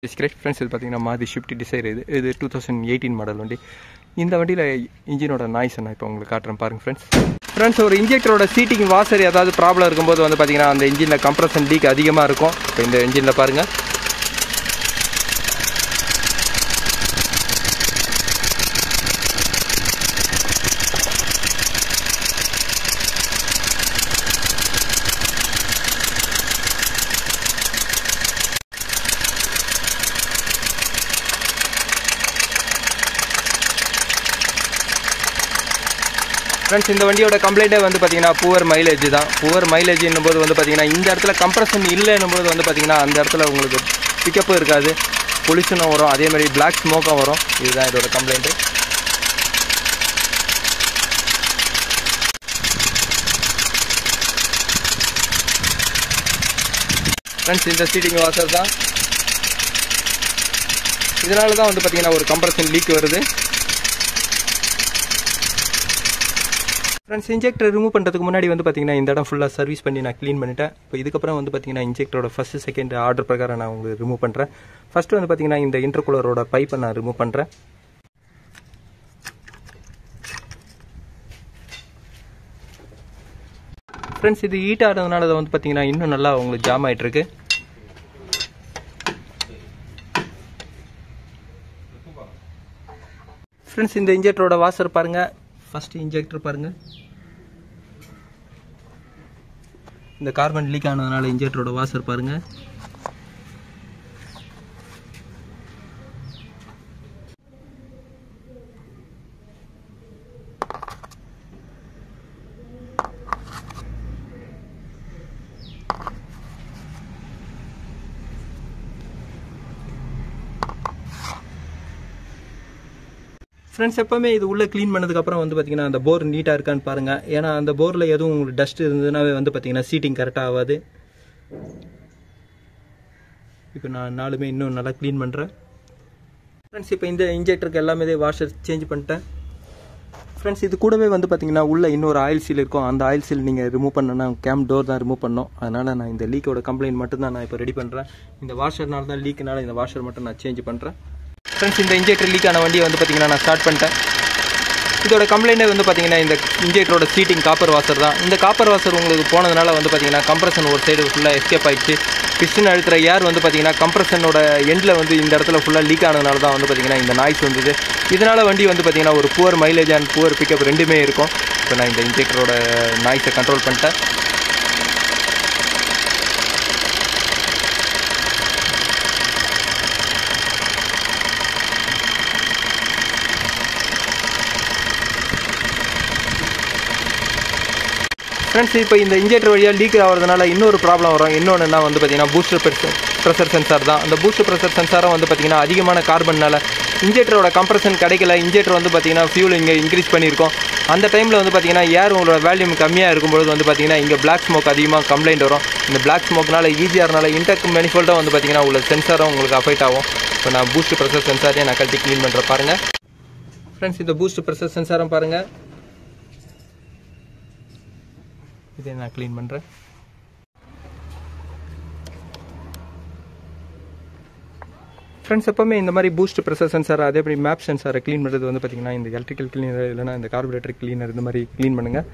Friends இது பார்த்தீங்கன்னா மாதி ஷிஃப்ட் டிசைர் இது 2018 மாடல் வண்டி. இந்த வண்டியில் இன்ஜினோட நாய்ஸ் நான் இப்போ உங்களுக்கு காட்டுறேன் பாருங்கள் ஃப்ரெண்ட்ஸ். ஒரு இன்ஜெக்டரோட சீட்டிங் வாசர் ஏதாவது ப்ராப்ளம் இருக்கும்போது வந்து பார்த்தீங்கன்னா அந்த இன்ஜினில் கம்ப்ரஷன் லீக் அதிகமாக இருக்கும். இப்போ இந்த இன்ஜினில் பாருங்கள். ஃப்ரெண்ட்ஸ் இந்த வண்டியோட கம்ப்ளைண்ட்டே வந்து பார்த்தீங்கன்னா புவர் மைலேஜ் தான். புவர் மைலேஜ் என்னும்போது வந்து பார்த்தீங்கன்னா இந்த இடத்துல கம்ப்ரஷன் இல்லைன்னும் போது வந்து பார்த்தீங்கன்னா அந்த இடத்துல உங்களுக்கு பிக்கப்பும் இருக்காது, பொல்யூஷனும் வரும், அதேமாதிரி பிளாக் ஸ்மோக்கும் வரும். இதுதான் இதோட கம்ப்ளைண்ட்டு. ஃப்ரெண்ட்ஸ் இந்த சீட்டிங் வாசர் தான். இதனால தான் வந்து பார்த்தீங்கன்னா ஒரு கம்ப்ரஷன் லீக் வருது. ஃப்ரெண்ட்ஸ் இன்ஜெக்டர் ரிமூவ் பண்ணுறதுக்கு முன்னாடி வந்து பார்த்தீங்கன்னா இந்த இடம் ஃபுல்லாக சர்வீஸ் பண்ணி நான் க்ளீன் பண்ணிட்டேன். இப்போ இதுக்கப்புறம் வந்து பார்த்தீங்கன்னா இன்ஜெக்டரோட ஃபஸ்ட்டு செகண்ட் ஆர்டர் பிரகாரம் நான் உங்களுக்கு ரிமூவ் பண்ணுறேன். ஃபஸ்ட்டு வந்து பார்த்தீங்கன்னா இந்த இன்டர்கூலரோட பைப்பை நான் ரிமூவ் பண்ணுறேன். ஃப்ரெண்ட்ஸ் இது ஹீட் ஆனதுனால வந்து பார்த்தீங்கன்னா இன்னும் நல்லா உங்களுக்கு ஜாம் ஆகிட்டுருக்கு. ஃப்ரெண்ட்ஸ் இந்த இன்ஜெக்டரோட வாசர் பாருங்கள். ஃபஸ்ட்டு இன்ஜெக்டர் பாருங்கள். இந்த கார்பன் லீக் ஆனதுனால இன்ஜெக்டரோட வாசர் பாருங்கள். ஃப்ரெண்ட்ஸ் எப்போவுமே இது உள்ளே க்ளீன் பண்ணதுக்கப்புறம் வந்து பார்த்தீங்கன்னா அந்த போர் நீட்டாக இருக்கான்னு பாருங்கள். ஏன்னா அந்த போரில் எதுவும் உங்களுக்கு டஸ்ட் இருந்ததுனாவே வந்து பார்த்தீங்கன்னா சீட்டிங் கரெக்டாக ஆகாது. இப்போ நான் நாலுமே இன்னும் நல்லா க்ளீன் பண்ணுறேன். ஃப்ரெண்ட்ஸ் இப்போ இந்த இன்ஜெக்டருக்கு எல்லாமே வாஷர் சேஞ்ச் பண்ணிட்டேன். ஃப்ரெண்ட்ஸ் இது கூடவே வந்து பார்த்தீங்கன்னா உள்ளே இன்னொரு ஆயில் சீல் இருக்கும். அந்த ஆயில் சீல் நீங்கள் ரிமூவ் பண்ணணும்னா கேம் டோர் தான் ரிமூவ் பண்ணணும். அதனால் நான் இந்த லீக்கோட கம்ப்ளைண்ட் மட்டும் தான் நான் இப்போ ரெடி பண்ணுறேன். இந்த வாஷர்னால தான் லீக்குனால இந்த வாஷர் மட்டும் நான் சேஞ்ச் பண்ணுறேன். ஃப்ரெண்ட்ஸ் இந்த இன்ஜெக்டர் லீக் ஆன வண்டியை வந்து பார்த்தீங்கன்னா நான் ஸ்டார்ட் பண்ணிட்டேன். இதோட கம்ப்ளைண்ட்டே வந்து பார்த்தீங்கன்னா இந்த இன்ஜெக்டரோட சீட்டிங் காப்பர் வாசர் தான். இந்த காப்பர் வாசர் உங்களுக்கு போனதுனால வந்து பார்த்தீங்கன்னா கம்ப்ரஷன் ஒரு சைடு ஃபுல்லாக எஸ்கேப் ஆகிடுச்சு. பிஸ்டன் அழுத்துற ஏர் வந்து பார்த்தீங்கன்னா கம்ப்ரஷனோட எண்டில் வந்து இந்த இடத்துல ஃபுல்லாக லீக் ஆனதுனால தான் வந்து பார்த்தீங்கன்னா இந்த நாய்ஸ் வந்தது. இதனால் வண்டி வந்து பார்த்தீங்கன்னா ஒரு poor mileage and poor pickup ரெண்டுமே இருக்கும். இப்போ நான் இந்த இன்ஜெக்டரோட நாய்ஸை கண்ட்ரோல் பண்ணிட்டேன். ஃப்ரெண்ட்ஸ் இப்போ இந்த இன்ஜெக்டர் வழியாக லீக் ஆகிறதுனால இன்னொரு ப்ராப்ளம் வரும். இன்னொன்றுனா வந்து பார்த்தீங்கன்னா பூஸ்டர் ப்ரெஷர் சென்சார் தான். அந்த பூஸ்டர் ப்ரெஷர் சென்சாரை வந்து பார்த்தீங்கன்னா அதிகமான கார்பன்னால இன்ஜெக்டரோட கம்ப்ரஷன் கிடைக்கல. இன்ஜெக்டர் வந்து பார்த்தீங்கன்னா ஃபியூல் இங்கே இன்க்ரீஸ் பண்ணியிருக்கோம். அந்த டைமில் வந்து பார்த்தீங்கன்னா ஏர் உங்களோட வேல்யூம் கம்மியாக இருக்கும்போது வந்து பார்த்தீங்கன்னா இங்கே பிளாக் ஸ்மோக் அதிகமாக கம்ப்ளைண்ட் வரும். இந்த பிளாக் ஸ்மோக்னால ஈஸியாகனால இன்டெக் மேனிஃபோல்டாக வந்து பார்த்தீங்கன்னா உள்ள சென்சாரும் உங்களுக்கு அஃபெக்ட் ஆகும். இப்போ நான் பூஸ்டர் ப்ரெஷர் சென்சாரையும் நான் கழட்டி க்ளீன் பண்ணுறேன் பாருங்கள். ஃப்ரெண்ட்ஸ் இந்த பூஸ்டர் ப்ரெஷர் சென்சாரும் பாருங்கள். இதை நான் க்ளீன் பண்ணுறேன். ஃப்ரெண்ட்ஸ் எப்போவுமே இந்த மாதிரி பூஸ்ட் ப்ரெஷர் சென்சார் அதே மாதிரி மேப் சென்சாரை க்ளீன் பண்ணுறது வந்து பார்த்திங்கன்னா இந்த எலக்ட்ரிக்கல் கிளீனர் இல்லைனா இந்த கார்பரேட்டர் கிளீனர் இந்த மாதிரி க்ளீன் பண்ணுங்கள்.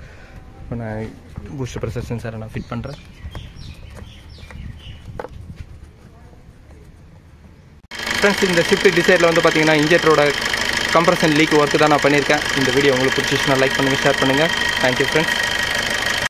இப்போ நான் பூஸ்ட் ப்ரெஷர் சென்சாரை நான் ஃபிட் பண்ணுறேன். ஃப்ரெண்ட்ஸ் இந்த ஷிஃப்ட் டிசைரில் வந்து பார்த்திங்கன்னா இன்ஜெக்டரோட கம்ப்ரஷன் லீக் ஒர்க்கு தான் நான் பண்ணியிருக்கேன். இந்த வீடியோ உங்களுக்கு பிடிச்சிச்சுன்னா லைக் பண்ணுங்கள், ஷேர் பண்ணுங்கள். Thank you friends.